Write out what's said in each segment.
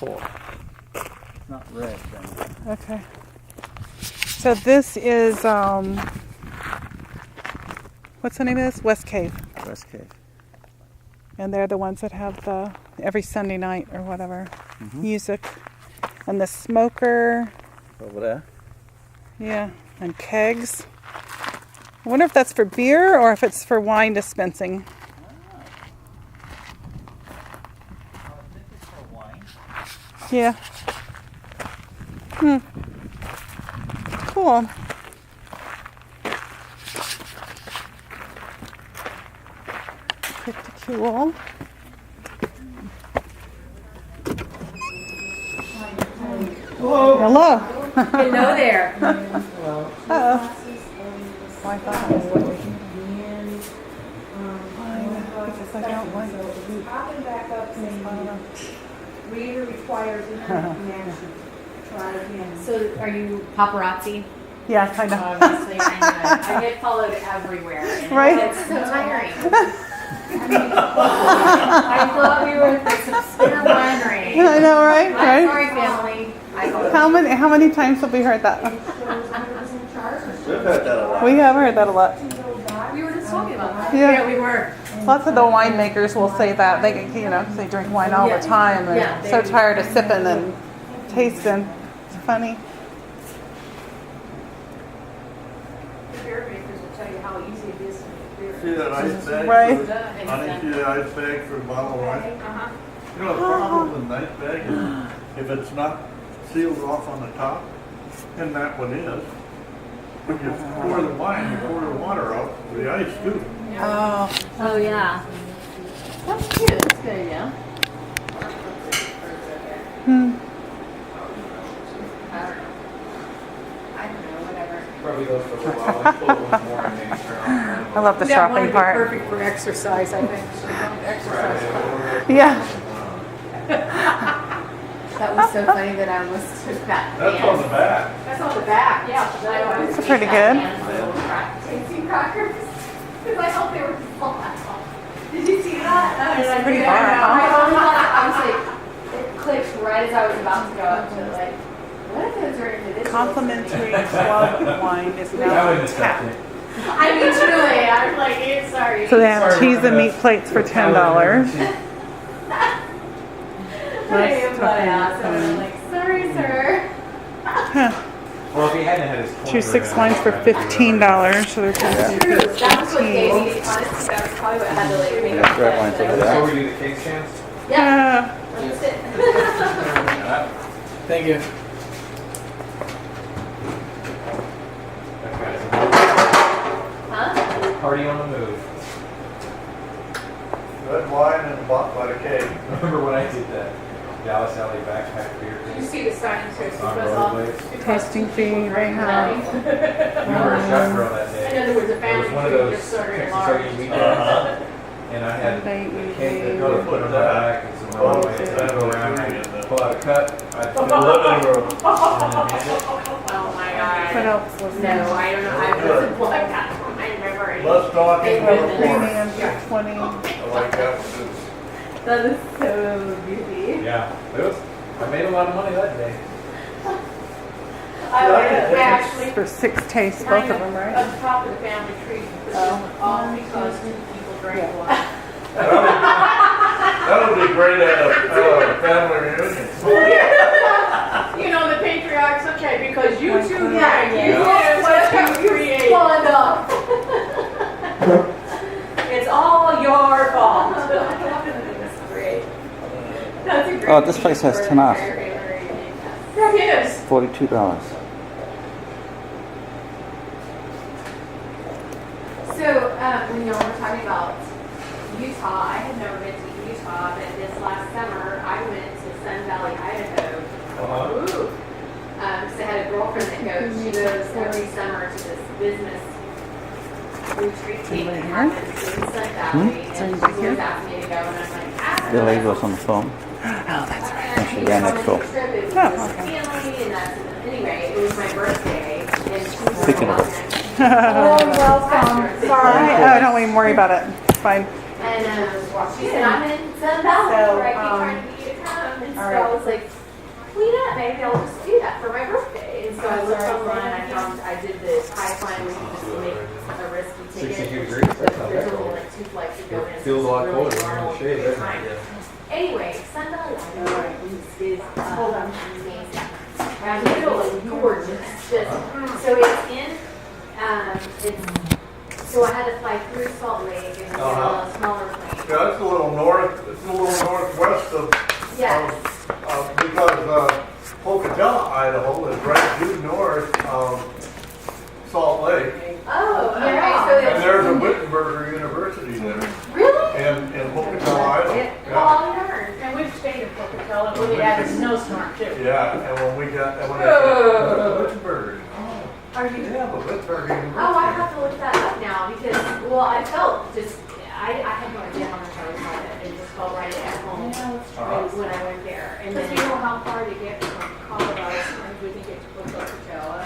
It's not red then. Okay. So this is, what's the name of this? Westcave. Westcave. And they're the ones that have the every Sunday night or whatever music. And the smoker. Over there. Yeah. And kegs. I wonder if that's for beer or if it's for wine dispensing. I think it's for wine. Yeah. Cool. Pretty cool. Hello. Hello there. Uh-oh. Well, I thought I was looking. Because I don't like it. Popping back up saying, reader requires internet connection. Try again. So, are you paparazzi? Yeah, kind of. Obviously, I get followed everywhere. And Right? It's so tiring. I thought we were at the spinner winery. I know, right? I'm Right? sorry, family. How many times have we heard that? We've heard that a lot. We have heard that a lot. We were just talking about that. Yeah. we were. Lots of the winemakers will say that they, they drink wine all the time and Yeah, so they- tired of sipping and tasting. It's funny. The beer makers will tell you how easy it is to make beer. See that ice bag? Right. Honey, see that ice bag for a bottle of wine? Uh-huh. You know, the problem with an ice bag is if it's not sealed off on the top, and that one is, when you pour the wine, you pour the water out, the ice too. Oh, Oh, yeah. That's cute. That's good, yeah. I don't know, whatever. Probably goes for a while. Let's pull it one more and maybe turn on. I love the That one shopping would be part. perfect for exercise, I think. Exercise. Yeah. That was so funny that I almost took that. That's on the back. That's on the back, yeah. That's pretty good. Tasting crackers. Because I thought they were flat. Did you see that? It's pretty I hard, was like, it clicked right as I was about to go up to it. Like, what if those are individual? Complimentary club wine is I now wouldn't on tap. accept it. I mean, truly, I was like, sorry. So they have Sorry, cheese and meat plates for $10. I am butt ass. And I'm like, sorry, sir. Well, if he hadn't had his Two 6 wines for $15. So they're True. That was what gave me the honest. That was probably what had to like make Yeah, red wine's over So there. we do the cake stands? Yeah. Yeah. That's it. Thank you. Huh? Party on the move. Red wine and bought by the cake. Remember when I did that Dallas Alley backpack beer You thing? see the signs here, On because all. rollerblades? Tasting fee, right now. We were a shot girl that I day. know there was a It family was one of tree those just sort of Texas large. Hoagie weekends. Uh-huh. And I had They the eat cake the- that go to put on my back and some rollerblades. I'd go around, I'd pull out a cup, I'd fill it up, and then hand it. Oh my god. What else was No, there? I don't know. I wasn't like that. I remember it. Let's talk in Premium California. for 20. I like that one too. That is so goofy. Yeah, it was, I made a lot of money that day. I actually For 6 tastes, both of them, right? on top of the family tree, put them all because two people drank wine. That would be great at a family reunion. You know, the patriarchs, okay, because you two drank, you Yeah. did what you created. Fun up. It's all your fault. That's great. That's a great. Oh, this place has for Tanaf. the family reunion. That is. $42. So, when y'all were talking about Utah, I had never been to Utah, but this last summer I went to Sun Valley, Idaho. Ooh. So I had a girlfriend that goes. She goes every summer to this business retreat thing that happens in Sun Valley, and she always asked me to go, and I'm like, I The don't lady know. was on the phone. Oh, that's right. And she ran next door. It was Oh, with okay. family, and that's anyway. It was my birthday, and she was Speaking of Oh, welcome. Oh, don't even worry about it. It's fine. And she said, I'm in Sun Valley, So, right? Be trying to get you to come. And so I was like, well, yeah, maybe I'll just do that for my birthday. And so I looked online, I did the pipeline where you can just make a risky ticket. 62 degrees. There's only like 2 flights to go in. It feels a lot colder when you're in the shade, Really doesn't fine. it? Anyway, Sunday is amazing. And it's gorgeous. Just, so it's in, so I had to fly through Salt Lake and get a smaller plane. Yeah, it's a little northwest of, Yes. because Pocatello, Idaho is right due north of Salt Lake. Oh, okay, so And it's there's a Wittenberger University there really? in Pocatello, Idaho. Oh, Yeah. I'll learn. And we've stayed in Pocatello when we had a snowstorm too. Yeah, and when we got, and when I said, Wittenberger. Are you? Yeah, but Wittenberger University. Oh, I have to look that up now because, well, I felt just, I had no idea how much I was on it and just felt right at home when I went there. And Because then, you know how far to get from Colorado Springs when you get to Pocatello.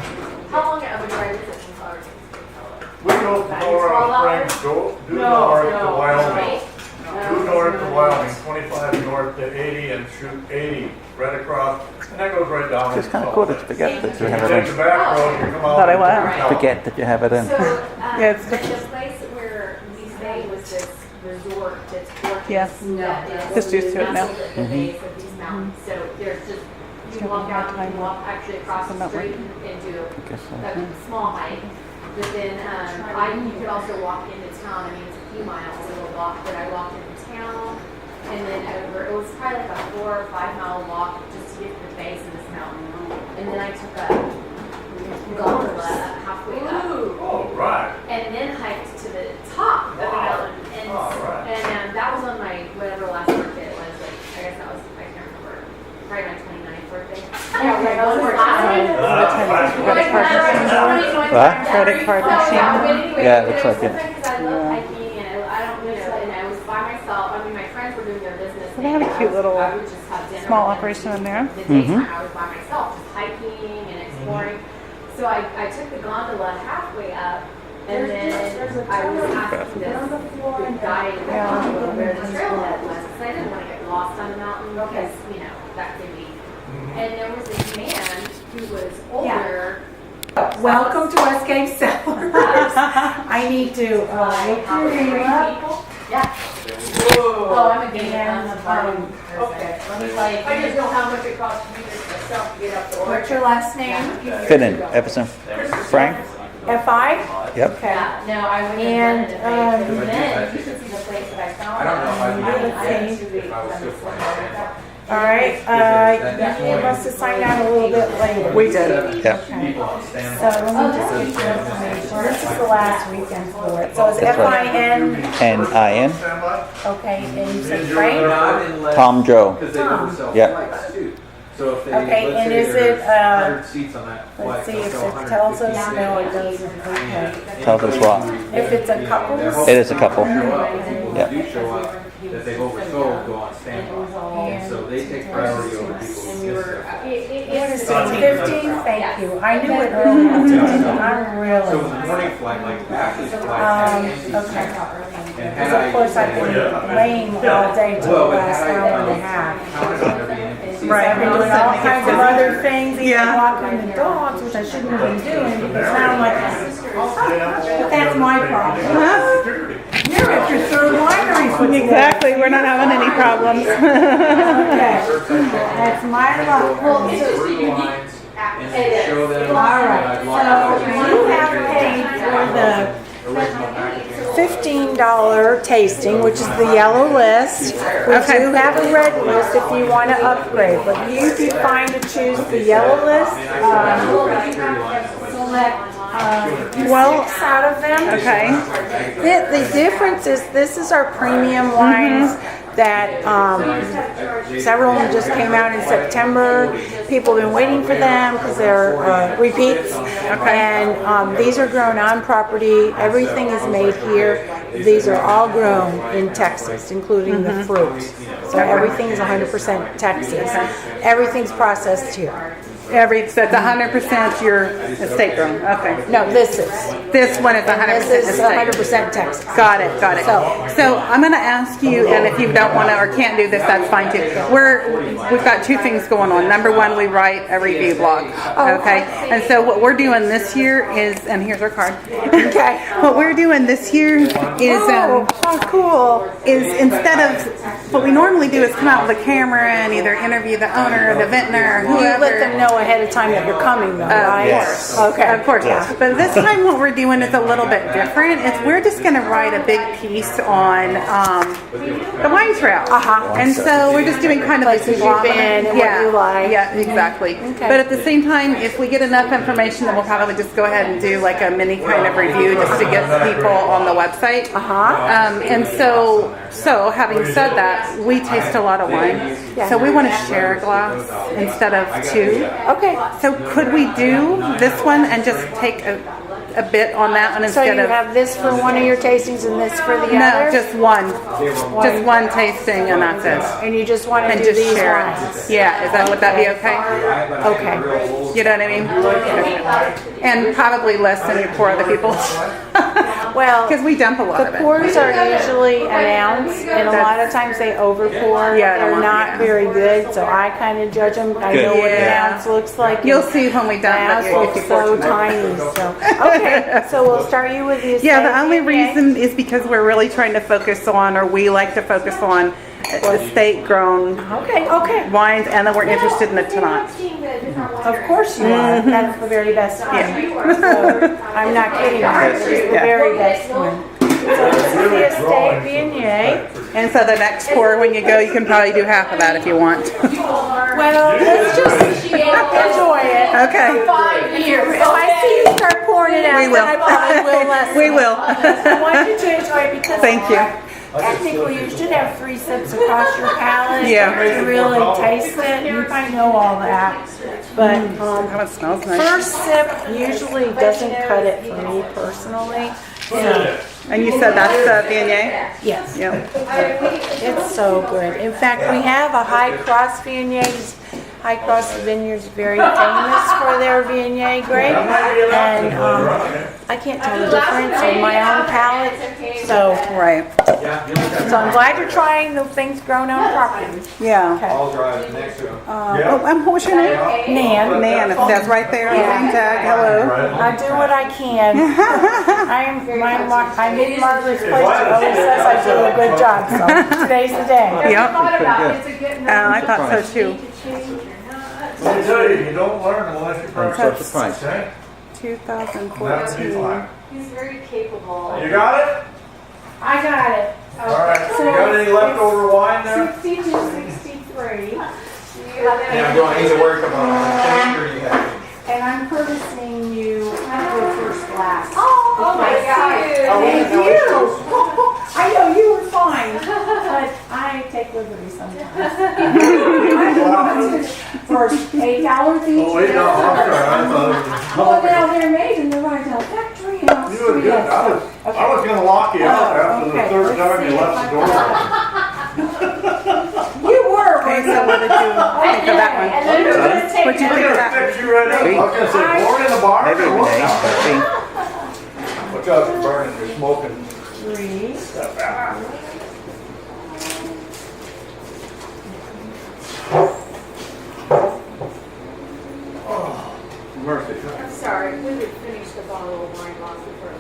how long of a drive is it from Colorado Springs to Pocatello? We go from Colorado Springs, due north to Wyoming. Due north to Wyoming, 25 north to 80 and shoot 80 right across, and that goes right down. It's kind of cool to forget that you You have take it the in. back road, you come out. Thought I and would. Right. Forget that you have it in. So, Yeah, it's the place where we stayed was this resort that's gorgeous. Yes. That is Just used to it now. nestled at the base of these mountains. So there's just, you Still walk have out, time you walk actually across the Something that street and do I guess so. a small hike. But then, you could also walk into town. I mean, it's a few miles, a little walk, but I walked into town and then over, it was probably like a 4 or 5 mile walk just to get to the base of this mountain. And then I took a gondola halfway up. Oh, right. And then hiked to the top of the mountain. And, Right. and that was on my, whatever last birthday it was. Like, I guess that was, I can't remember, probably my 29th birthday. Yeah, right. That was my last one. Credit card machine. What? Credit card machine. Yeah, it looks like it. Because I love hiking and I don't, and I was by myself. I mean, my friends were doing their business. Well, they had a cute little I would just have dinner small with them. operation in there. The daytime I was by myself, just hiking and exploring. So I took the gondola halfway up, and then I was asking this guide where the trailhead was, because I didn't want to get lost on the mountain because, that could be. And there was this man who was older. Welcome to Westcave Cellars. I need to look your name up. Yeah. Oh, I'm a game. Okay, let me tell you. I just know how much it costs me myself to get up the What's your last name? Finnan, Epson. Frank? F.I.? Yep. Okay. Yeah, no, I wouldn't And, have done it. And then you should see the place that I found. I don't know how you I do would that. say If I was still flying standby. All right, you must have signed out a little bit later. We did. Yep. People on standby. So let me just get your information. This is the last weekend for it. So it's That's right. F.I.N. N-I-N. Standby? Okay, and you said And you're Frank? Not unless. Tom Joe. Because they Tom. oversell Yeah. flights too. So if they, Okay, let's and say is there's it, 100 seats on that flight, Let's see they'll if sell it tells 150 us. seats. No, it doesn't. Okay. Tells us what? If it's a couple. It is a couple. Yeah. Yeah. Do show up, that they've oversold, go on standby. And so they take priority over people who miss their flight. What is it, 15? Thank you. I knew it earlier. I'm So really. in the morning flight, like Ashley's flight, Okay. and Because of course I've been laying all day till the last hour and a half. counted on there being empty seats. Right. I've been doing all kinds of other things, even Yeah. walking the dogs, which I shouldn't have been doing because now I'm like, but that's my problem. You're at your third winery for the day. Exactly. We're not having any problems. Okay. That's my luck. Well, Through the lines, and then show them. all right, that I'd like so to you have paid for the original packaging. $15 tasting, which is the yellow list. We do have a red list if you want to upgrade, but you'd be fine to choose the yellow list. Select Well, 6 out of them. okay. The difference is this is our premium wines that several of them just came out in September. People have been waiting for them because they're repeats. And these are grown on property. Everything is made here. These are all grown in Texas, including the fruit. So everything is 100% Texas. Everything's processed here. So it's 100% your estate grown. Okay. No, this is. This one is 100% This is estate. 100% Texas. Got it. So I'm going to ask you, and if you don't want to or can't do this, that's fine too. We've got two things going on. Number one, we write a review blog. Okay. And so what we're doing this year is, and here's our card. Okay. What we're doing this year is, cool. is instead of what we normally do is come out with a camera and either interview the owner or the vintner or You whoever. let them know ahead of time that you're coming, though, right? Yes. Okay. Of course. But this time what we're doing is a little bit different. We're just going to write a big piece on the wine trail. And so we're just doing kind of Places a you've conglomerate. been and what you like. Yeah, exactly. Okay. But at the same time, if we get enough information, then we'll probably just go ahead and do like a mini kind of review just to get people on the website. And so having said that, we taste a lot of wine. So we want to share a glass instead of two. Okay. So could we do this one and just take a bit on that one So instead you of have this for one of your tastings and this for the no, other? just one tasting and that's it. And you just want to And do just these share wines? it. Yeah, would that be okay? Okay. You know what I mean? Okay. And probably less than you pour other people. Well, Because we dump a lot of the it. pours are usually an ounce, and a lot of times they over pour. Yeah, I don't They're want- not very good, so I kind of judge them. I know what an Yeah. ounce looks like. You'll see when we The dump ounce it if looks you're so fortunate. tiny. So okay, so we'll start you with the Yeah, the only estate, reason is because we're really trying to focus on, or we like to focus on, estate grown Okay. wines, and then we're interested in the Tanat. Of course you are. That's the very best one. So, I'm not kidding you. It's the very best one. So this is the estate Viognier. And so the next pour, when you go, you can probably do half of that if you want. Well, let's just enjoy it. Okay. 5 years. If I see you start pouring it out, We will. then I probably will lessen. We will. I want you to enjoy it because Thank you. technically you should have 3 sips across your palate Yeah. to really taste it. You might know all that. But Oh, it smells nice. first sip usually doesn't cut it for me personally. So, And you said that's the Viognier? yes. Yeah. It's so good. In fact, we have a High Cross Viognier. High Cross Vineyard is very famous for their Viognier grape, and I can't tell the difference in my own palate. So Right. I'm glad you're trying the things grown on property. Yeah. I'll drive next to him. What was your name? Nan, Nan. It says right there on the name tag. Hello. I do what I can. I made Margaret's place. She always says I do a good job. So today's the day. Yep. Thought about it. It's a good I thought so too. Let me tell you, you don't learn unless you practice. Such a price. Okay? That'd be 2014. fine. He's very capable. You got it? I got it. All right. You got any leftover wine there? 6263. Yeah, I'm going to work about it. You have. And I'm purchasing you your first glass. Oh my God. Thank you. I know you were fine, but I take liberties sometimes. I bought it for $8 each. Oh, wait, no, I'm sorry. I thought Well, now they're made in the Rydell factory in it was, you were good. Austria. I was gonna lock you out after the Okay, third let's time you see left if the door. You were. Okay, so what did you think of that one? What'd you We're think of gonna that fix you right up. I was gonna say, born in the bar. Maybe or what? Renee, but see. Look out, you're burning, you're smoking. 3. Step out. Mercy. I'm sorry. We would finish the bottle of wine lost before.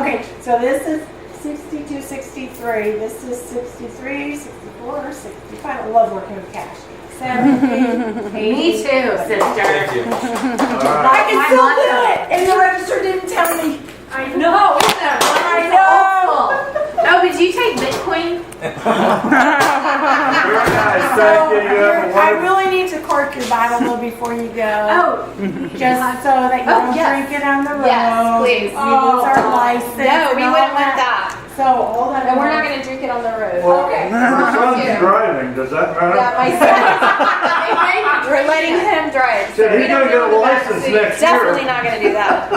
Okay, so this is 62, 63. This is 63, 64, 65. I love working with cash. 70, 80. Me too, sister. Thank you. I can My still motto. do it, and the register didn't tell me. I know, isn't that I wonderful? know. Oh, did you take Bitcoin? Very nice. Thank you. You have a I wonderful. really need to cork your bottle though before you go. Oh, Just so that you don't yes. drink it on the road. Yes, please. We lose our license. no, we and all wouldn't want that. So hold on. And we're not going to drink it on the road. Well, Okay. your son's driving. Does that matter? Yeah, my son. We're letting him drive. Said he's we don't gonna get know a the license backseat. next year. Definitely not going to do that.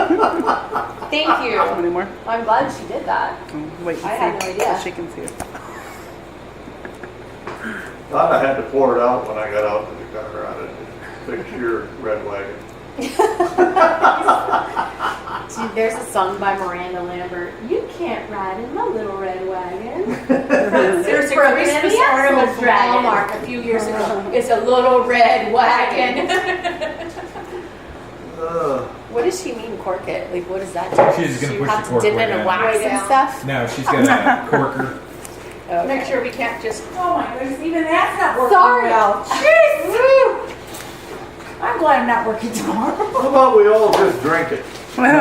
Thank you. Any more? I'm glad she did that. Wait and I had see. no idea. She can see it. Thought I had to pour it out when I got out to the car. I didn't. fix your red wagon. See, there's a song by Miranda Lambert. You can't ride in my little red wagon. There's a Christmas article from Walmart a few years ago. It's a little red wagon. What does she mean, cork it? Like, what does that do? She's gonna She push have the to cork dip way it in down. wax Way and down. stuff? No, she's got a corker. Okay. Make sure we can't just. Oh my goodness, even that's not working Sorry. well. Jeez. I'm glad I'm not working tomorrow. How about we all just drink it? Right now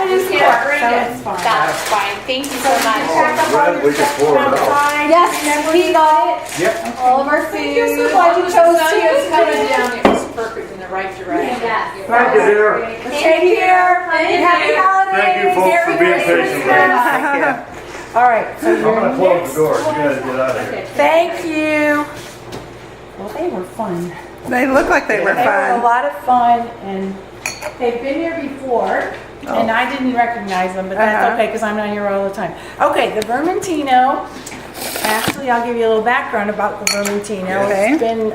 it is You cork, can't drink so it. it's fine. That's fine. Thank you so much. Pack up all Red, your we can stuff pour it out. outside. Yes, he got it. Yep. All of our Thank you so food. much. You chose sun was to. coming down. It was perfect in the right direction. Yes. Thank you, dear. Take care. Thank Happy you. holidays. Thank you, folks, for being Merry patient with Christmas. All right. So I'm gonna your close next the door. You one- guys get out of here. Thank you. Well, they were fun. They look like they were They were a fun. lot of fun, and they've been here before, and I didn't recognize them, but that's Uh-huh. okay because I'm not here all the time. Okay, the Vermentino. Actually, I'll give you a little background about the Vermentino. Okay. It's been,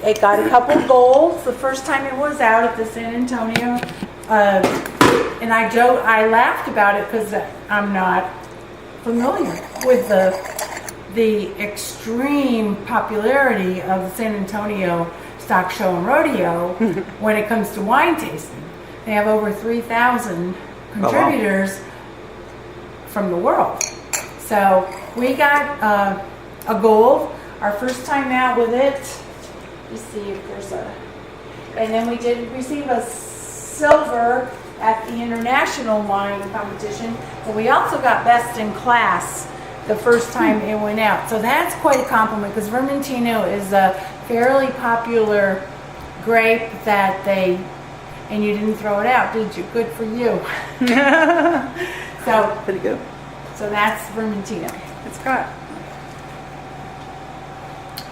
it got a couple golds the first time it was out at the San Antonio, and I laughed about it because I'm not familiar with the extreme popularity of the San Antonio Stock Show and Rodeo when it comes to wine tasting. They have over 3,000 contributors from the world. So we got a gold, our first time out with it. Let's see if there's and then we did receive a silver at the international wine competition, but we also got best in class the first time it went out. So that's quite a compliment because Vermentino is a fairly popular grape that and you didn't throw it out, did you? Good for you. So Pretty good. that's Vermentino. It's got.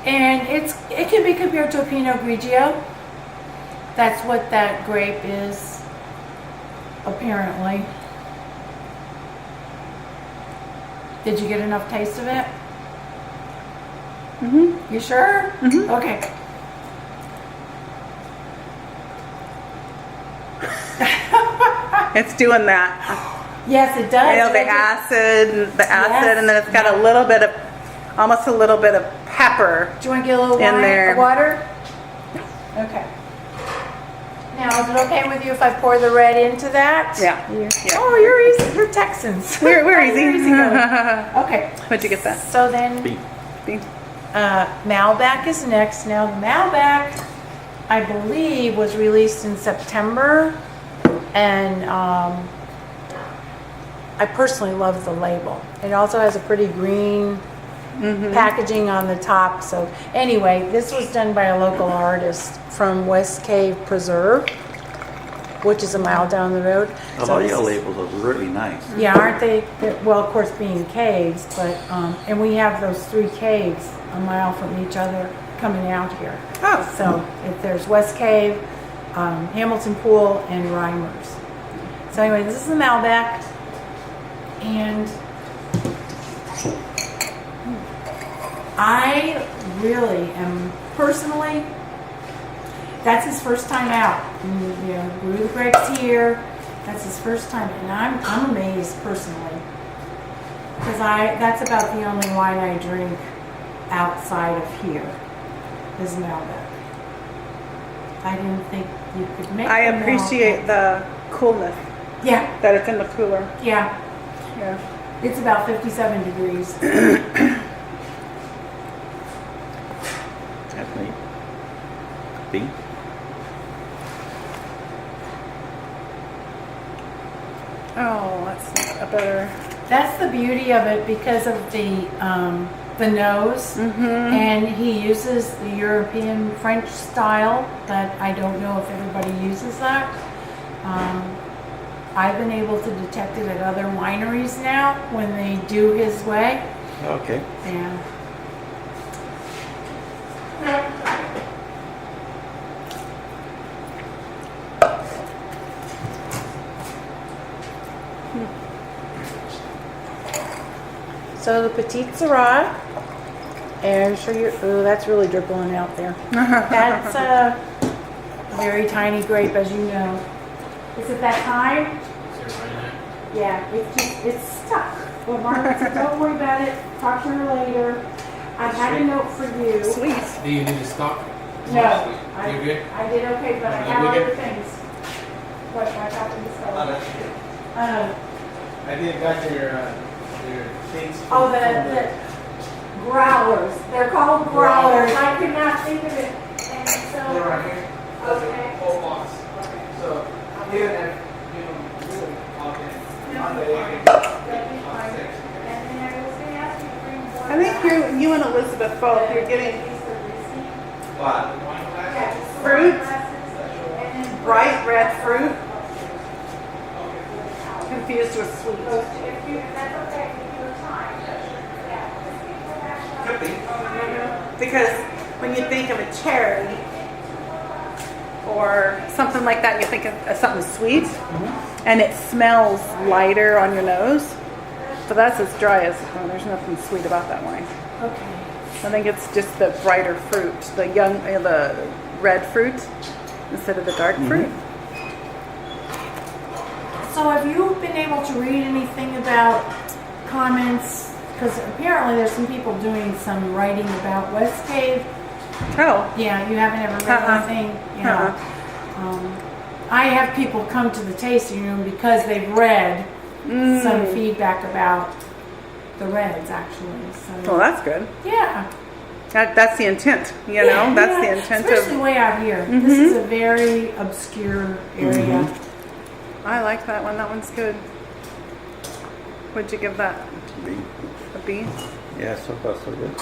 And it can be compared to a Pinot Grigio. That's what that grape is, apparently. Did you get enough taste of it? You sure? Okay. It's doing that. Yes, it does. You know, the acid, and then it's got a little bit of, almost a little bit of pepper. Do you want to get a little in there. water? Okay. Now, is it okay with you if I pour the red into that? Yeah. Oh, you're easy. You're Texans. We're You're easy. easygoing. Okay. Where'd you get that? So then, Beef. Malbec is next. Now, the Malbec, I believe, was released in September, and I personally love the label. It also has a pretty green packaging on the top. So anyway, this was done by a local artist from Westcave Preserve, which is a mile down the road. A So lot of this your is- labels are really nice. yeah, aren't they? Well, of course, being caves, but and we have those 3 caves a mile from each other coming out here. Oh. So if there's West Cave, Hamilton Pool, and Reimers. So anyway, this is the Malbec, and I really am personally. That's his first time out. You know, grew the grapes here. That's his first time, and I'm amazed personally because that's about the only wine I drink outside of here is Malbec. I didn't think you could make. I the appreciate the coolness Malbec. Yeah, that it's in the cooler. yeah. Yeah. It's about 57 degrees. That's neat. Beef. Oh, that's a better. That's the beauty of it because of the nose, and he uses the European French style. That I don't know if everybody uses that. I've been able to detect it at other wineries now when they do his way. Okay. Yeah. So the Petite Syrah And show you, oh, that's really dribbling out there. That's a very tiny grape, as you know. Is it that time? Yeah, it's stuck. Well, Margaret said, don't worry about it. Talk to her later. I had a note for you. Sweet. Do you need to stop? No, You good? I did okay, but I You have good? other things. What, I got to discuss. I didn't got your things. Oh, the growlers. They're called growlers. I could not think of it. And so, They're right here. That's okay. a whole box. So, here and on the That'd be fine. And then I was going to ask you to bring one. I think you and Elizabeth both, you're getting fruit, bright red fruit, confused with sweet. If that's okay, if you have time. Yeah. Because when you think of a cherry or something like that, you think of something sweet, and it smells lighter on your nose. So that's as dry as, oh, there's nothing sweet about that wine. Okay. I think it's just the brighter fruit, the red fruit instead of the dark fruit. So have you been able to read anything about comments? Because apparently there's some people doing some writing about Westcave. Oh, Yeah, you haven't ever read anything? Yeah. I have people come to the tasting room because they've read some feedback about the reds, actually. well, So that's good. yeah. That's the intent, you know? Yeah, That's yeah. the intent Especially of... way out here. This is a very obscure area. I like that one. That one's good. What'd you give that? B. A B? Yeah, so far so good.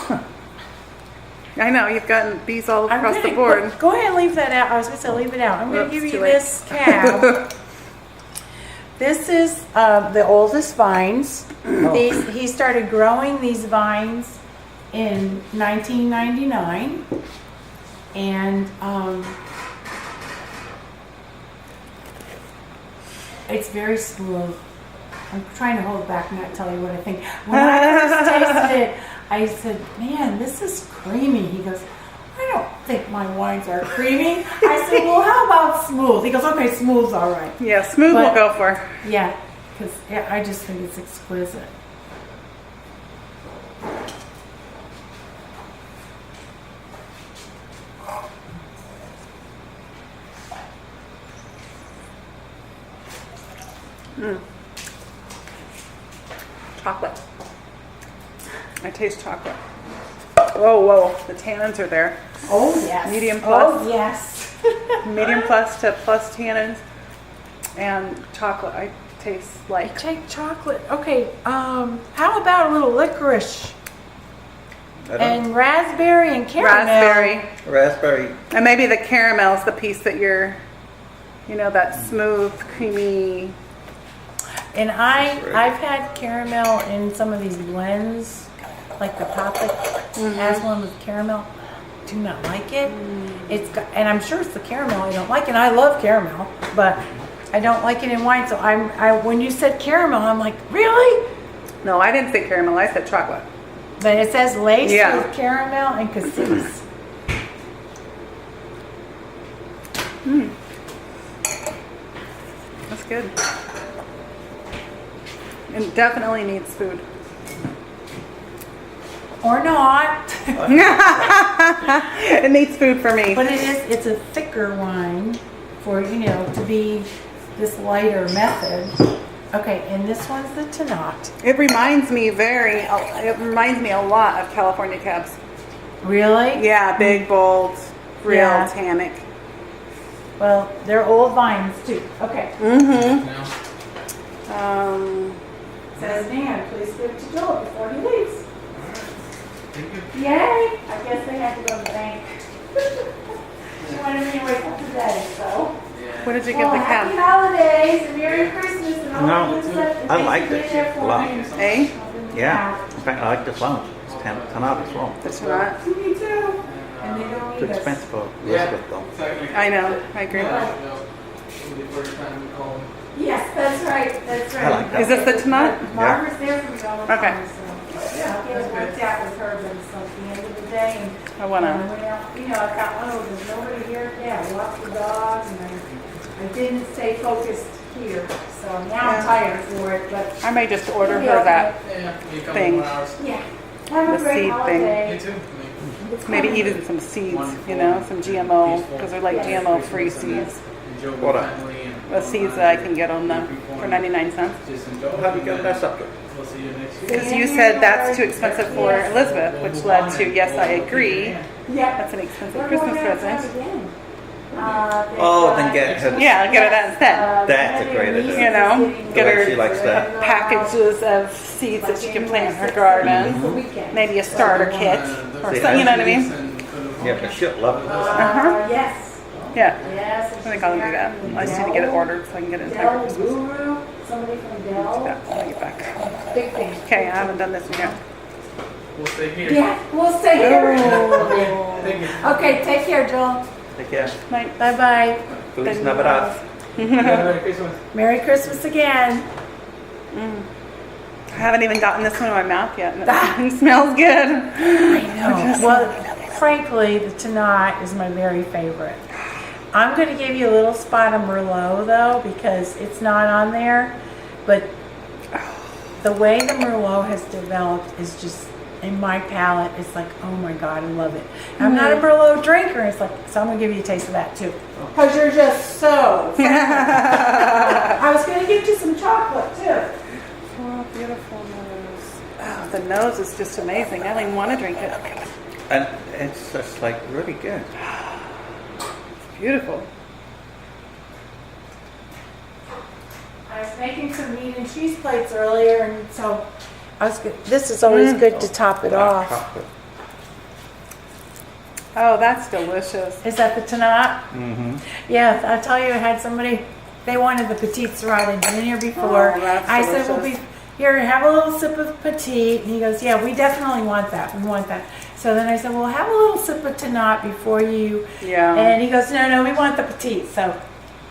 I know, you've gotten B's all I'm across the gonna- board. Go ahead and leave that out. I was going to say leave it out. I'm going Oops, to give too you late. this cab. This is the oldest vines. He started growing these vines in 1999, and it's very smooth. I'm trying to hold back and not tell you what I think. When I first tasted it, I said, man, this is creamy. He goes, I don't think my wines are creamy. I said, well, how about smooth? He goes, okay, smooth's all right. Yeah, smooth But- we'll go for. Yeah, because I just think it's exquisite. Chocolate. I taste chocolate. Whoa, the tannins are there. Oh, yes. Medium plus. Oh, yes. Medium plus to plus tannins. And chocolate, I taste like. Take chocolate. Okay, how about a little licorice and raspberry and caramel? Raspberry. And maybe the caramel's the piece that you're, that smooth, creamy. And I've had caramel in some of these blends, like the Papa has one with caramel. Do not like it. It's got, and I'm sure it's the caramel I don't like, and I love caramel, but I don't like it in wine. So when you said caramel, I'm like, really? No, I didn't say caramel, I said chocolate. But it says laced Yeah. with caramel and cassis. That's good. It definitely needs food. Or not. It needs food for me. But it's a thicker wine for, to be this lighter method. Okay, and this one's the Tannat. It reminds me a lot of California cabs. Really? Yeah, big, bold, real Yeah. tannic. Well, they're old vines too. Okay. Says Dan, please give to Joel before he leaves. Yay! I guess they had to go to the bank. She wanted me to wake up today, so. What did you give Well, the happy cab? holidays and Merry Christmas and all No, that good stuff. I like Thanks for being this there a for lot. me. Eh? Yeah. In fact, I like this one. It's 10 out as well. The Tannat. Me too. And they don't Too need us. expensive for Elizabeth though. Exactly. I know, I agree. The first time we called. Yes, that's right. That's right. I like that. Is this the Tannat? Margaret's there for me all the Okay. time. So, yeah, I'll get it worked out with her, but it's like the end of the today and I wanna. and went out, you know, I thought, oh, there's nobody here. Yeah, I walked the dogs and I didn't stay focused here. So now I'm tired for it, but I may just order her that thing. yeah. Have a The great seed holiday. too. Maybe even some seeds, you know, some GMO, because they're like GMO-free seeds. What The seeds that I can get on them for 99 cents. How do you get that up? We'll see you next year. Because you said that's too expensive for Elizabeth, which led to, yes, I agree. Yeah. That's an expensive We're Christmas going outside present. again. Oh, then get her. Yeah, get her that instead. That's a great idea. You know, get The way she her likes that. packages of seeds that she can plant in her garden. Maybe a starter kit or something, you know what I mean? Yeah, but she'll love it. Uh-huh. Yes. Yeah, Yes. I think I'll do that. I just need to get it ordered so I can get it in time for Dell Christmas. Guru, somebody from Dell. Yeah, I'll get back. Big thing. Okay, I haven't done this one yet. We'll stay here. Yeah, we'll stay here. Okay, thank you. Okay, take care, Joel. Take care. Night. Bye-bye. Feliz Navidad. Merry Christmas. Merry Christmas again. I haven't even gotten this one in my mouth yet, and it smells good. I know. Well, frankly, the Tonight is my very favorite. I'm going to give you a little spot of Merlot, though, because it's not on there. But the way the Merlot has developed is just, in my palate, it's like, oh my God, I love it. I'm not a Merlot drinker. It's like, so I'm going to give you a taste of that, too. Because you're just so. I was going to give you some chocolate, too. Oh, beautiful nose. Oh, the nose is just amazing. I don't even want to drink it. And it's just like really good. It's beautiful. I was making some meat and cheese plates earlier, and so I was good. This is always good to top it Dark off. chocolate. Oh, that's delicious. Is that the Tanat? Mm-hmm. Yeah, I'll tell you, I had somebody, they wanted the petite Syrah. They'd been in here before. Oh, that's I said, well, delicious. here, have a little sip of petite. And he goes, yeah, we definitely want that. We want that. So then I said, well, have a little sip of Tanat before you. Yeah. And he goes, no, we want the petite. So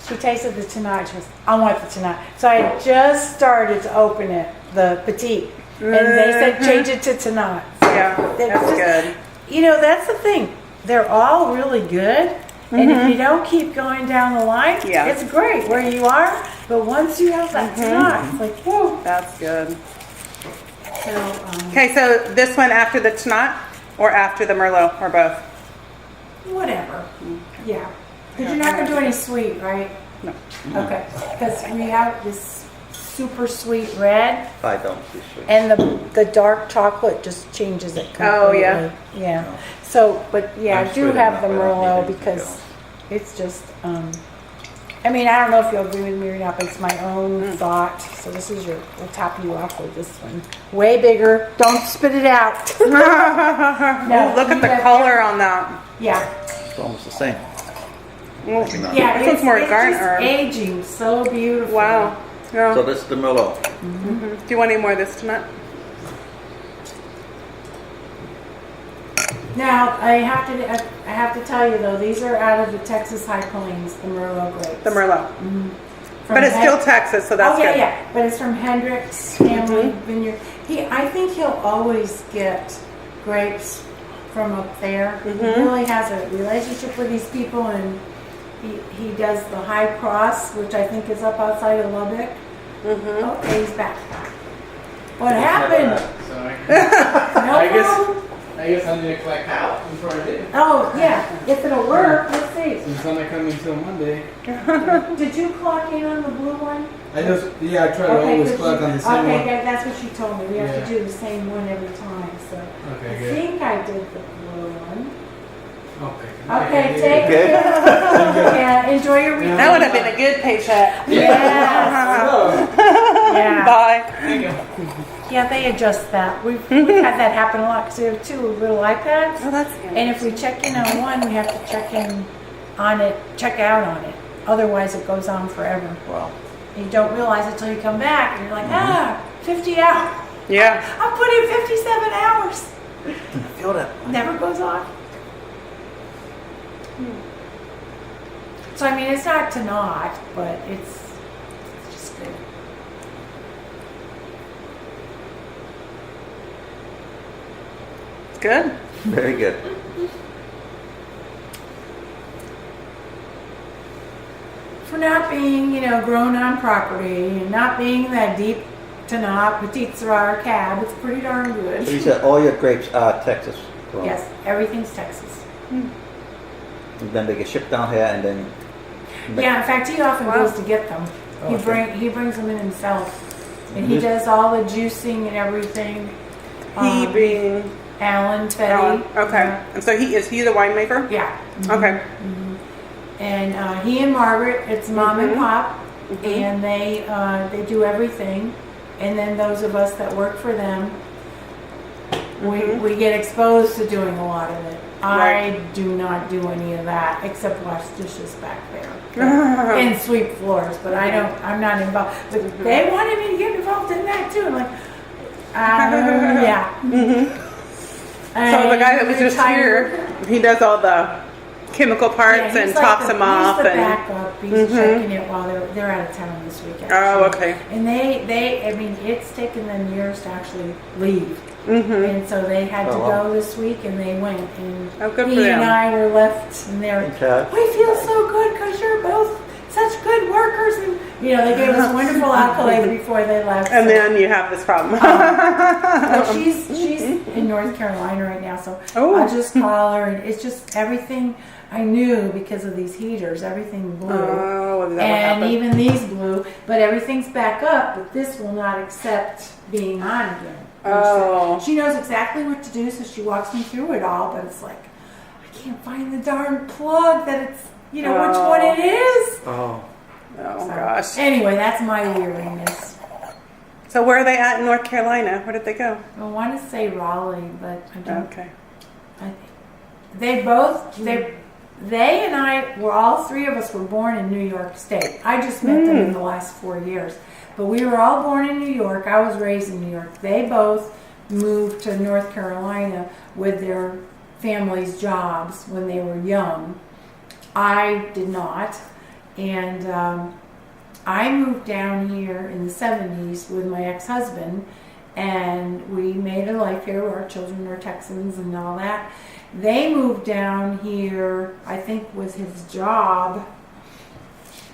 she tasted the Tanat. She goes, I want the Tanat. So I just started to open it, the petite. And they said, change it to Tanat. Yeah, It's that's just- good. You know, that's the thing. They're all really good. And if you don't keep going down the line, Yeah. it's great where you are. But once you have that Tanat, it's like, whoa. That's good. So, Okay, so this one after the Tanat or after the Merlot or both? whatever. Yeah. Because you're not going to do any sweet, right? No. Okay. Because we have this super sweet red. I don't see sweet. And the dark chocolate just changes it completely. Oh, yeah? Yeah. So, but yeah, I'm I do sweet have the enough, I don't Merlot need anything because else. it's just, I mean, I don't know if you'll agree with me or not, but it's my own thought. So this is we'll top you off with this one. Way bigger. Don't spit it out. Oh, look at you the have- color on that. Yeah. It's almost the same. Oh, Yeah, this one's more it's garden just herb. aging so beautiful. Wow. Yeah. So this is the Merlot. Do you want any more of this tonight? Now I have to tell you though, these are out of the Texas High Plains, the Merlot grapes. The Merlot. From But it's still Texas, so that's oh yeah, good. yeah. But it's from Hendrick's family vineyard. I think he'll always get grapes from up there. He really has a relationship with these people, and he does the High Cross, which I think is up outside of Lubbock. Okay, he's back. What happened? Sorry. No problem. I guess I need to collect out before I did. Oh yeah, if it'll work, let's see. Since I'm not coming until Monday. Did you clock in on the blue one? I try to always 'cause clock you- on the same okay, one. that's what she told me. We have Yeah. to do the same one every time. So Okay, I good. think I did the blue one. Okay. Okay, take Good. yeah, enjoy your weekend. That would have been a good paycheck. Yeah. Oh, Yeah. Bye. thank you. Yeah, they adjust that. We've had that happen a lot because we have two little iPads. Oh, that's And if we check in on one, we have to check in on it, check out on it. Otherwise, it goes on forever. Wow. You don't realize it until you come back and you're like, 50 hours. Yeah. I put in 57 hours. Feel that. Never goes off. So, I mean, it's not to not, but it's just good. It's good. Very good. For not being, grown on property and not being that deep Tanat, Petite Sirah cab, it's pretty darn So good. you said all your grapes are Texas grown. Yes, everything's Texas. And then they get shipped down here and then. Yeah, in fact, he often goes to get them. Oh, okay. He brings them in himself, and he does all the juicing and everything. He being Alan Fetty. Alan. Okay. And so is he the winemaker? Yeah. Okay. And he and Margaret, it's mom and pop, and they do everything. And then those of us that work for them, we get exposed to doing a lot of it. Right. I do not do any of that except wash dishes back there and sweep floors. But I'm not involved. But they wanted me to get involved in that too. I'm like, yeah. So the guy that was just here, he does all the chemical parts and tops them off. He's the And backup. He's checking it while they're out of town this weekend. oh, okay. And it's taken them years to actually leave. And so they had to go this week, and they went. And Oh, good for he them. and I were left, and they're Okay. we feel so good because you're both such good workers. And they gave us wonderful accolades before they left. And so. then you have this problem. But she's in North Carolina right now, so Oh. I'll just call her, and it's just everything I knew because of these heaters. Everything blew, Oh, is that what and happened? even these blew. But everything's back up. But this will not accept being on again. Oh. She knows exactly what to do, so she walks me through it all. But it's like I can't find the darn plug that it's which one it is. Oh. Oh, So, gosh. Anyway, that's my weariness. So where are they at in North Carolina? Where did they go? I want to say Raleigh, but I don't. Okay. They and I were, all three of us were born in New York State. I just met them in the last 4 years. But we were all born in New York. I was raised in New York. They both moved to North Carolina with their families' jobs when they were young. I did not. And I moved down here in the 70s with my ex-husband, and we made a life here where our children are Texans and all that. They moved down here, I think was his job,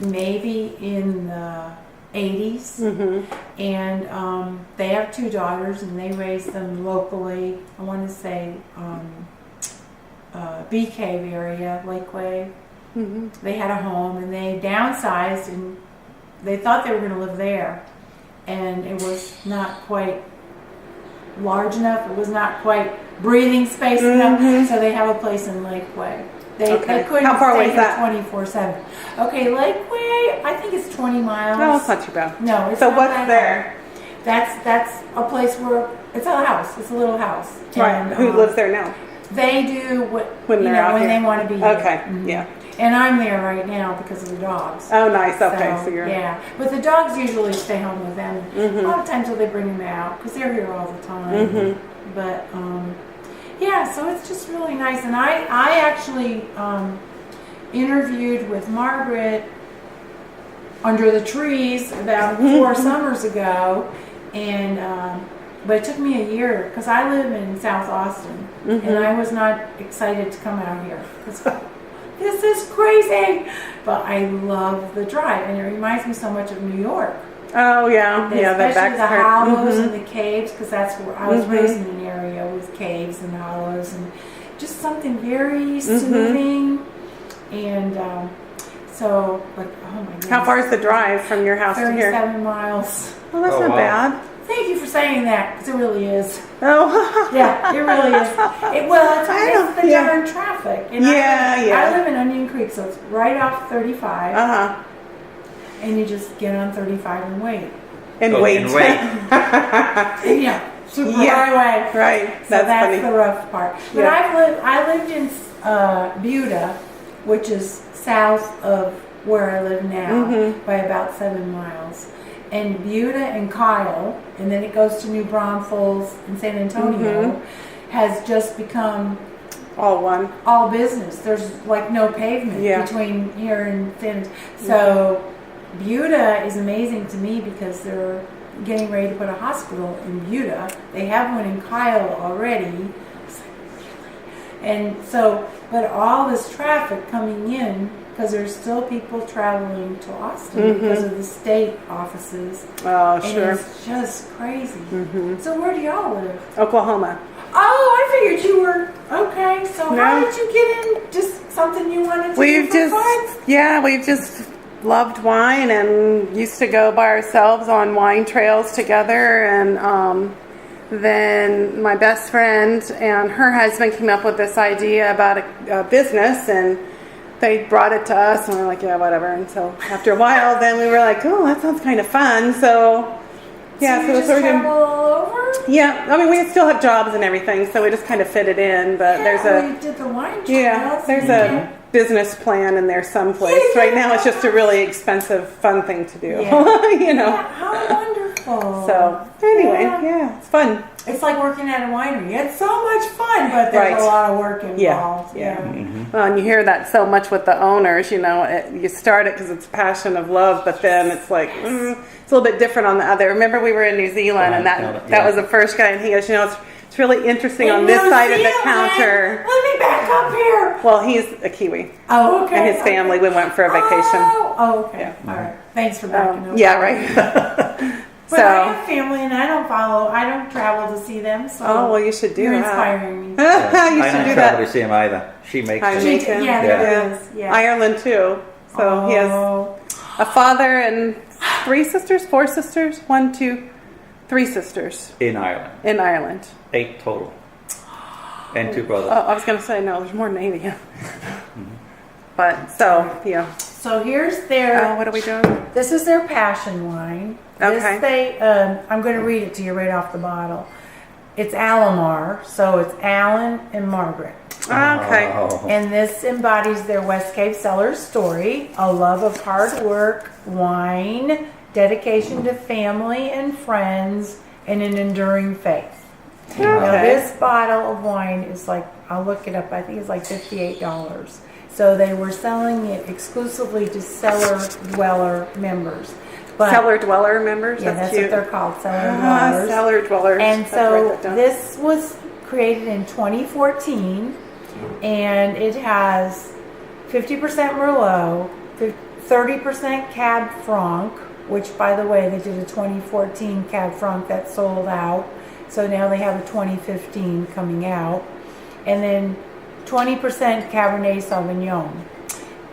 maybe in the 80s. And they have 2 daughters, and they raised them locally. I want to say Bee Cave area, Lakeway. They had a home, and they downsized, and they thought they were going to live there, and it was not quite large enough. It was not quite breathing space enough, so they have a place in Lakeway. They couldn't How far away stay is that? 24/7. Okay, Lakeway, I think it's 20 miles. No, it's not too bad. No, it's So not what's that there? far. That's a place where it's a house. It's a little house. Right. And, Who lives there now? They do what When they're out when here. they want to be here. Okay. Yeah. And I'm there right now because of the dogs. Oh, nice. Okay. So you're. Yeah, but the dogs usually stay home with them. A lot of times they bring them out because they're here all the time. But yeah, so it's just really nice. And I actually interviewed with Margaret under the trees about 4 summers ago, and but it took me a year because I live in South Austin, and I was not excited to come out here because this is crazy. But I love the drive, and it reminds me so much of New York. Oh yeah. Yeah. The Especially back the part. hollows and the caves, because that's where I was raised in an area with caves and hollows, and just something very soothing. And so, like, oh my goodness. How far is the drive from your house to here? 37 miles. Well, that's Oh, not wow. bad. Thank you for saying that, because it really is. Oh. Yeah, it really is. It's the yeah. darn traffic. And Yeah, yeah. I live in Onion Creek, so it's right off 35, and you just get on 35 and wait. And Oh, wait. and wait. Yeah, super Yeah. highway. Right. So That's that's funny. the rough part. But Yeah. I lived in Buda, which is south of where I live now by about 7 miles. And Buda and Kyle, and then it goes to New Braunfels and San Antonio, has just become All one. all business. There's like no pavement between here and San Antonio. So Buda is amazing to me because they're getting ready to put a hospital in Buda. They have one in Kyle already. It's like, really? And so, but all this traffic coming in, because there's still people traveling to Austin because of the state offices. Oh, And sure. it's just crazy. So where do y'all live? Oklahoma. Oh, I figured you were, okay. So how No. did you get in? Just something you wanted to We've do for fun? we've just loved wine and used to go by ourselves on wine trails together. And then my best friend and her husband came up with this idea about a business, and they brought it to us, and we were like, yeah, whatever. And so after a while, then we were like, oh, that sounds kind of fun. So yeah, So you so just that's what we're travel doing. all over? Yeah, I mean, we still have jobs and everything, so we just kind of fit it in. But Yeah, we did the wine trails. there's a business plan in there someplace. Yeah, Right now, it's just a really expensive, fun thing to do. Yeah. You know. Yeah, how wonderful. So anyway, Yeah. yeah, it's fun. It's like working at a winery. It's so much fun, but there's Right. a lot of work involved. Yeah. Well, and you hear that so much with the owners. You know, you start it because it's a passion of love, but then it's like it's a little bit different on the other. Remember, we were in New Zealand, and that was the first guy, and he goes, you know, it's really interesting on this New side of the Zealand? counter. Let me back up here. Well, he's a Kiwi, Oh, okay. and his family. We went for a vacation. Oh, okay. All right. Thanks for backing up. Yeah, right. But I have family, and I don't travel to see them. So Oh, well, you should do you're that. inspiring me. You I should don't do travel that. to see him either. She makes I it. make him. Yeah, Yeah. there is. Yeah. Ireland too. So he has Oh. a father and 3 sisters, 4 sisters, 1, 2, 3 sisters In Ireland. in Ireland. 8 total. And 2 brothers. Oh, I was going to say no. There's more than 80. But so yeah. So here's their. What are we doing? This is their passion wine. Okay. I'm going to read it to you right off the bottle. It's Alomar, so it's Alan and Margaret. Okay. Oh. And this embodies their Westcave Cellars story, a love of hard work, wine, dedication to family and friends, and an enduring faith. Now Okay. this bottle of wine is like, I'll look it up, I think it's like $58. So they were selling it exclusively to Cellar Dweller members. But Cellar Dweller members. yeah, that's what cute. they're called, Cellar Dwellers. Cellar Dwellers. And Let's write so that down. this was created in 2014, and it has 50% Merlot, 30% Cab Franc, which, by the way, they did a 2014 Cab Franc that sold out. So now they have a 2015 coming out. And then 20% Cabernet Sauvignon.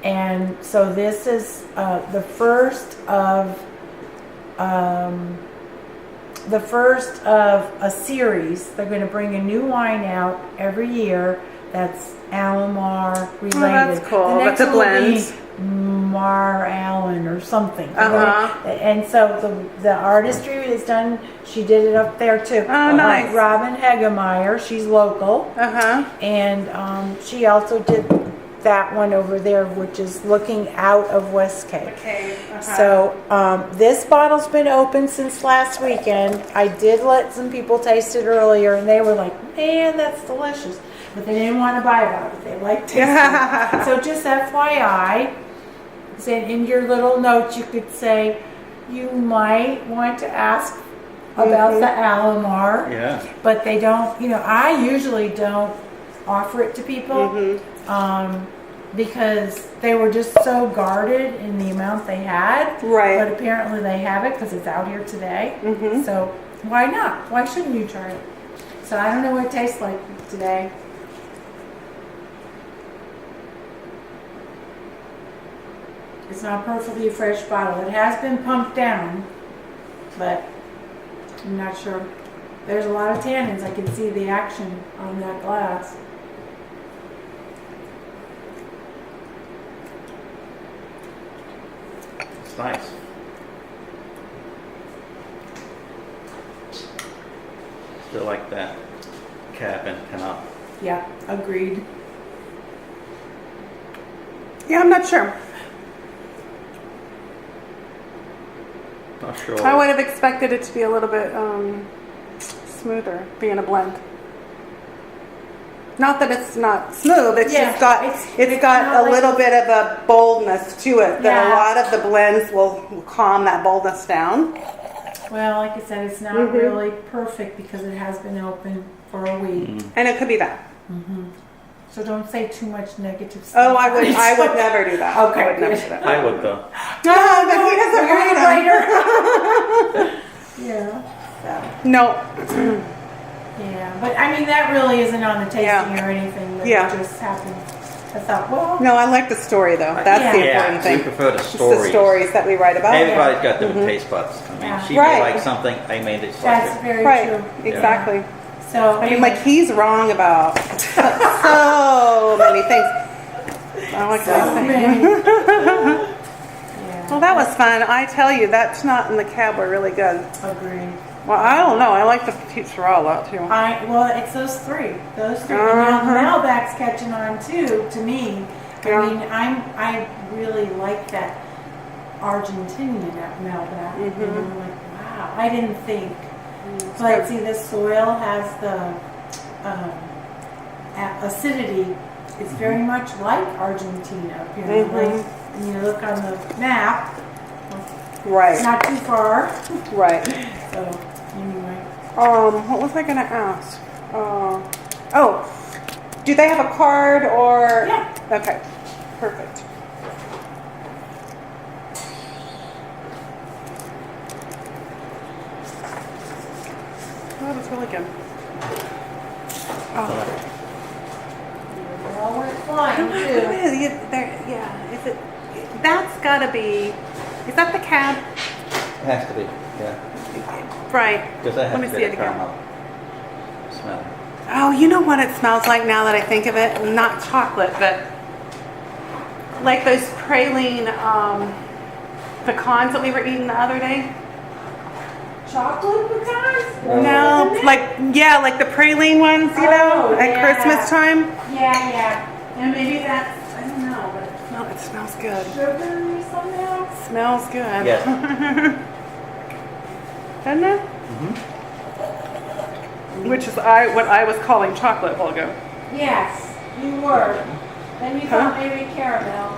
And so this is the first of a series. They're going to bring a new wine out every year that's Alomar related. Oh, that's cool. The next That's a one will be blend. Mar Allen or something. Uh-huh. And so the artistry is done. She did it up there too. Oh, nice. Robin Hegemeyer, she's local. And she also did that one over there, which is looking out of Westcave. So this bottle's been open since last weekend. I did let some people taste it earlier, and they were like, man, that's delicious. But they didn't want to buy it. They liked tasting it. So just FYI, so in your little notes you could say, you might want to ask about the Alomar. Yeah. But they don't, I usually don't offer it to people because they were just so guarded in the amount they had. Right. But apparently they have it because it's out here today. So why not? Why shouldn't you try it? So I don't know what it tastes like today. It's not a perfectly fresh bottle. It has been pumped down, but I'm not sure. There's a lot of tannins. I can see the action on that glass. It's nice. Still like that Cab and Canop. Yeah, agreed. Yeah, I'm not sure. Not sure. I would have expected it to be a little bit smoother, being a blend. Not that it's not smooth. It's Yeah, just got it's got not a little bit of a boldness to it. That a Yeah. lot of the blends will calm that boldness down. Well, like I said, it's not really perfect because it has been open for a week. And it could be that. So don't say too much negative stuff. Oh, I would never do that. Okay, I would never good. do that. I would though. No, but he doesn't write them. Yeah. No. Yeah, but I mean, that really isn't on the tasting Yeah. or anything. But Yeah. It just happened. I thought, well, No, I like the story though. That's the Yeah, important we thing. prefer the It's the stories. stories that we write about. Everybody's got different taste buds. I mean, Yeah. she Right. may like something, I may dislike that's it. very Right, true. exactly. So, I mean, like he's wrong about so many things. Oh, what can I say? yeah, Well, that was fun. I tell you, that Schnott and the Cab were really good. agreed. Well, I don't know. I like the Petite Sirah a lot too. Well, it's those three. And now the Malbec's catching on too. To me, Yeah. I mean, I really like that Argentinian Malbec. And I'm like, wow, I didn't think. But good. see, this soil has the acidity. It's very much like Argentina apparently. And you look on the map, Right, not too far. right. So anyway, What was I gonna ask? Oh, do they have a card or? Yeah. Okay, perfect. Oh, that was really good. Oh. they all went flying too. Yeah, is it? That's gotta be. Is that the Cab? It has to be, yeah. Right. Because that Let me has to see be it a again. caramel smell. Oh, you know what it smells like now that I think of it? Not chocolate, but like those praline pecans that we were eating the other day. Chocolate pecans? No, like like the praline ones, you know, Oh, at yeah. Christmas time. Yeah. And maybe that's I don't know, but it smells good. Sugar somehow? Smells good. Yes. Doesn't it? Which is what I was calling chocolate vulgo. Yes, you were. Then you thought maybe caramel.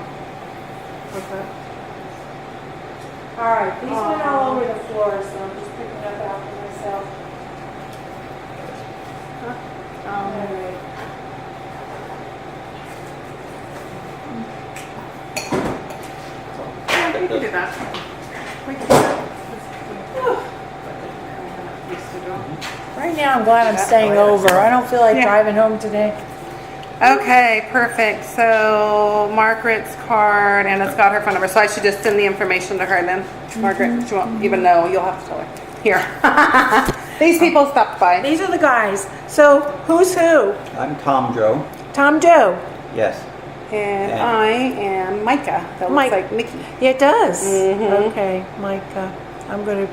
Okay. All right, these went all over the floor, so I'm just picking up after myself. All right. Yeah, we can do that. We can do that. Right now, I'm glad I'm staying over. I don't feel like Yeah. driving home today. Okay, perfect. So Margaret's card, and it's got her phone number. So I should just send the information to her then. Margaret, she won't even know. You'll have to tell her. Here. These people stopped by. These are the guys. So, who's who? I'm Tom Joe. Tom Joe. Yes. And I am Micah. That looks Mike. like Mickey. Yeah, it does. Okay, Micah. I'm going to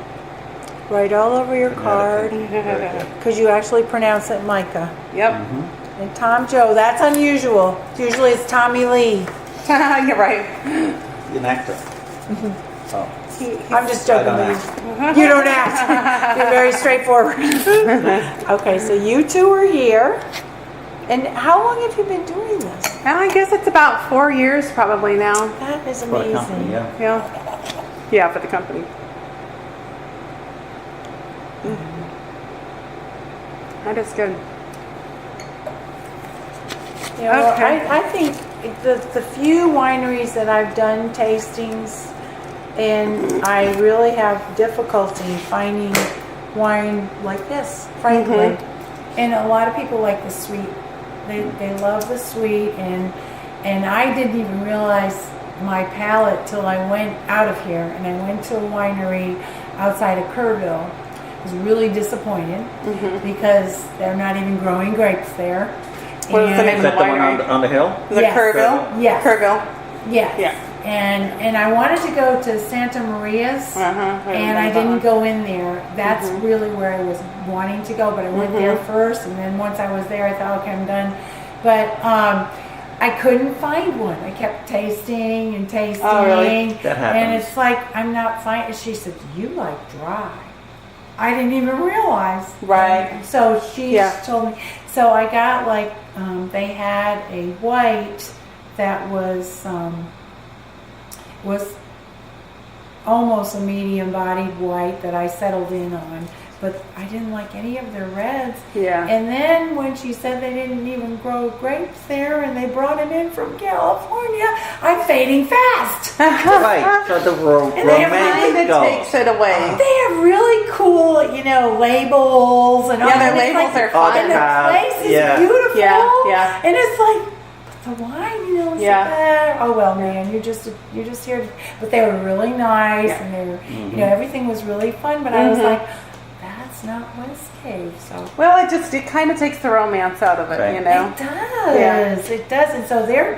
write all over your card because you actually pronounce it Micah. Yep. And Tom Joe, that's unusual. Usually it's Tommy Lee. You're right. You're an actor. Oh. I'm just joking I don't with you. You don't ask. You're very straightforward. Okay, so you two are here. And how long have you been doing this? I guess it's about 4 years probably now. That is For the amazing. company, yeah. Yeah, for the company. That is good. You know, Okay. I think the few wineries that I've done tastings, and I really have difficulty finding wine like this, frankly. And a lot of people like the sweet. They love the sweet, and I didn't even realize my palate till I went out of here, and I went to a winery outside of Kerrville. I was really disappointed because they're not even growing grapes there. What was the name Is of that the the one winery? on the hill? Is it Yes. Kerrville? Yes. Kerrville. Yes. Yeah. And I wanted to go to Santa Maria's, and I didn't go in there. That's really where I was wanting to go, but I went there first, and then once I was there, I thought, okay, I'm done. But I couldn't find one. I kept tasting and tasting. Oh, really? That happens. And it's like, I'm not finding. She said, you like dry. I didn't even realize. Right. And so she Yeah. told me. So I got like, they had a white that was almost a medium-bodied white that I settled in on. but I didn't like any of their reds. Yeah. And then when she said they didn't even grow grapes there and they brought them in from California, I'm fading fast. Right. So the And they have romantic It takes goes. it away. They have really cool, labels and all Yeah, their and it's labels like, are fun. and the place is Yeah. beautiful. Yeah. And it's like, but the wine, it's Yeah. like, oh well, man, you're just here. But they were really nice, and they were, everything was really fun. But I was like, that's not Westcave, so. Well, it kind of takes the romance out of it, Right. you know. It does. Yeah. It does. And so they're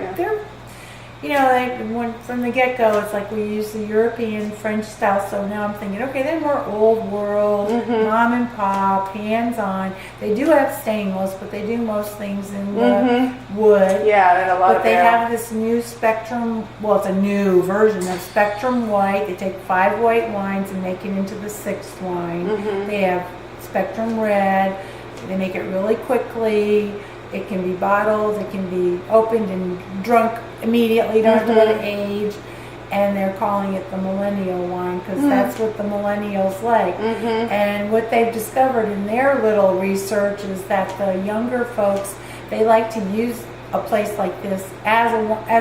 from the get-go, it's like we use the European French style. So now I'm thinking, okay, they're more old world, mom and pop, hands-on. They do have stainless, but they do most things in the wood. Yeah, and a lot But of they barrel. have this new Spectrum, well, it's a new version of Spectrum White. They take 5 white wines and make it into the 6th wine. They have Spectrum Red. They make it really quickly. It can be bottled, it can be opened and drunk immediately. You don't have to let it age. And they're calling it the millennial wine because that's what the millennials like. And what they've discovered in their little research is that the younger folks, they like to use a place like this as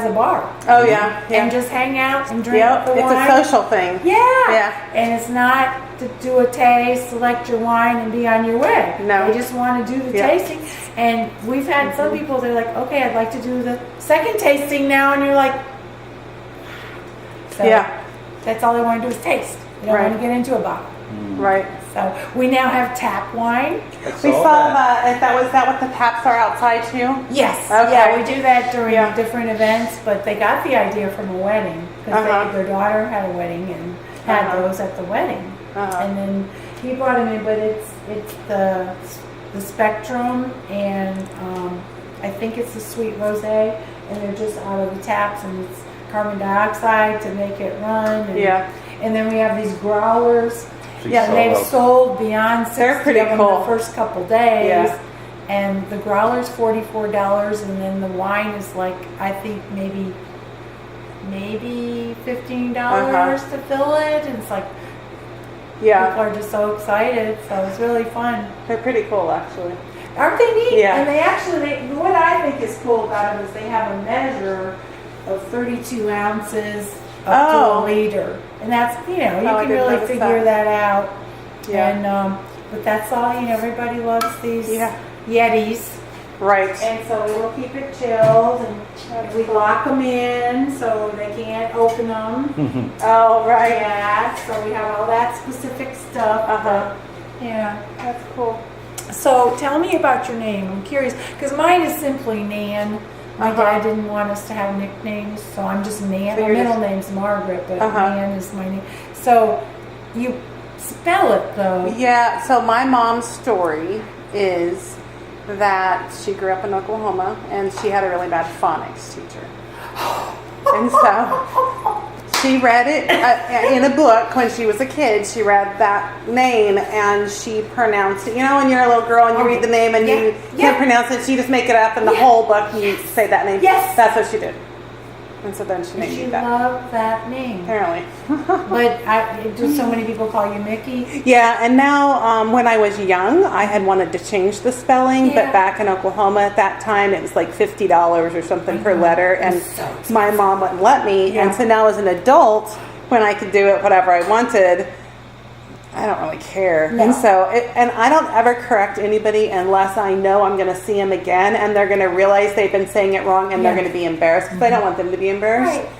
a bar. Oh, yeah. And just hang out and drink Yep, the it's wine. a social thing. Yeah. Yeah. And it's not to do a taste, select your wine, and be on your way. No. They just want to do the Yeah. tasting. And we've had some people, they're like, okay, I'd like to do the second tasting now. And you're like, so Yeah. that's all they want to do is taste. They don't Right. want to get into a bottle. Right. So we now have tap wine. That's We all saw that. that. Was that what the taps are outside too? Yes. Okay. Yeah, we do that during Yeah. different events, but they got the idea from a wedding because their daughter had a wedding and had those at the wedding. And then he brought them in, but it's the Spectrum and I think it's the sweet rosé, and they're just out of the taps, and it's carbon dioxide to make it run. And, Yeah. And then we have these growlers. So Yeah, and they've those. sold beyond 60 They're pretty of them cool. the first couple days. Yeah. And the growler's $44, and then the wine is like, I think maybe $15 to fill it. And it's like, Yeah. people are just so excited. So it's really fun. They're pretty cool, actually. Aren't they neat? Yeah. And they actually, what I think is cool about them is they have a measure of 32 ounces up to a liter. And that's, you I can didn't really notice figure that out. Yeah. And, but that's all, everybody loves these Yeah. Yetis. Right. And so it'll keep it chilled, and we lock them in so they can't open them. Oh, right. Yeah, so we have all that specific stuff. Yeah. That's cool. So tell me about your name. I'm curious because mine is simply Nan. My dad didn't want us to have nicknames, so I'm just Nan. So My you're middle just- name's Margaret, but Nan is my name. So you spell it though. Yeah, so my mom's story is that she grew up in Oklahoma and she had a really bad phonics teacher. And so she read it in a book when she was a kid. She read that name and she pronounced it. You know, when you're a little girl and you read the name and you can't pronounce it, so you just make it up in the whole book and you say that name. Yes. That's what she did. And so then she named She me that. loved that name. Apparently. But do so many people call you Mickey? Yeah, and now when I was young, I had wanted to change the spelling, Yeah. but back in Oklahoma at that time, it was like $50 or something per letter, and my mom wouldn't let me. Yeah. And so now as an adult, when I could do it whatever I wanted, I don't really care. No. And so, and I don't ever correct anybody unless I know I'm going to see them again and they're going to realize they've been saying it wrong and they're going to be embarrassed because I don't want them to be embarrassed. Right.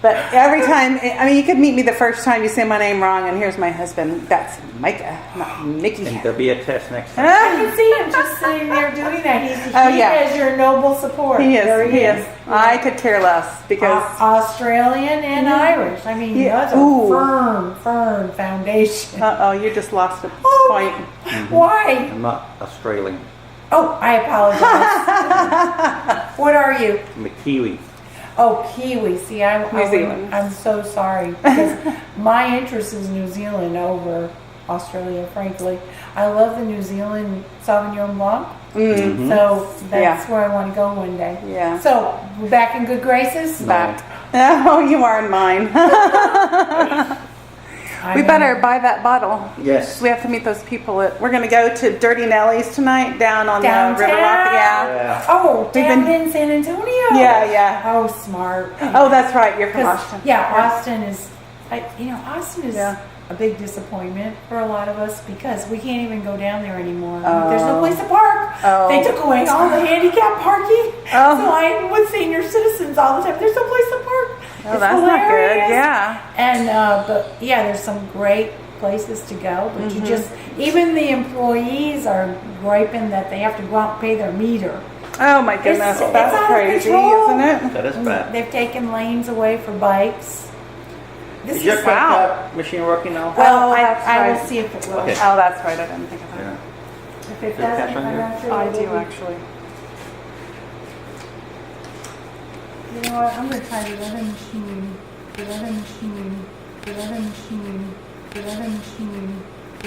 But every time, I mean, you could meet me the first time you say my name wrong, and here's my husband. That's Micah, not Mickey. And there'll be a test next time. I can see him just sitting there doing that. He yeah. is your noble support. He is. There He is. I could care less because Australian and Irish. I mean, that's a firm foundation. you just lost a point. Why? I'm not Australian. Oh, I apologize. What are you? I'm a Kiwi. Oh, Kiwi. See, New Zealand. I'm so sorry because my interest is New Zealand over Australia, frankly. I love the New Zealand Sauvignon Blanc. So that's where I want to go one day. Yeah. So, we're back in good graces? Back. Oh, you are in mine. We better buy that bottle. Yes. We have to meet those people. We're going to go to Dirty Nelly's tonight down on the Downtown? River Rock. Yeah. Yeah. Oh, We've down been- in San Antonio? Yeah. Oh, smart. Oh, that's right. You're from 'Cause, Austin. yeah, Austin is, Austin is Yeah. a big disappointment for a lot of us because we can't even go down there anymore. There's no place to park. Oh. They took away all the handicap parking. Oh. So I'm with senior citizens all the time. There's no place to park. Oh, It's that's not good. hilarious. Yeah. And but yeah, there's some great places to go, but Mm-hmm. you just even the employees are griping that they have to go out and pay their meter. Oh my goodness. It's That's out of crazy, control. isn't it? That is bad. They've taken lanes away for bikes. This Is your is credit wow. card machine working now? well, Oh, that's I will right. see if it will. Okay. Oh, that's right. I didn't think of that. Yeah. If it Is there doesn't, cash on I'm here? not sure. I it do will be. actually. You know what? I'm gonna try the other machine. The other machine. The other machine. The other machine.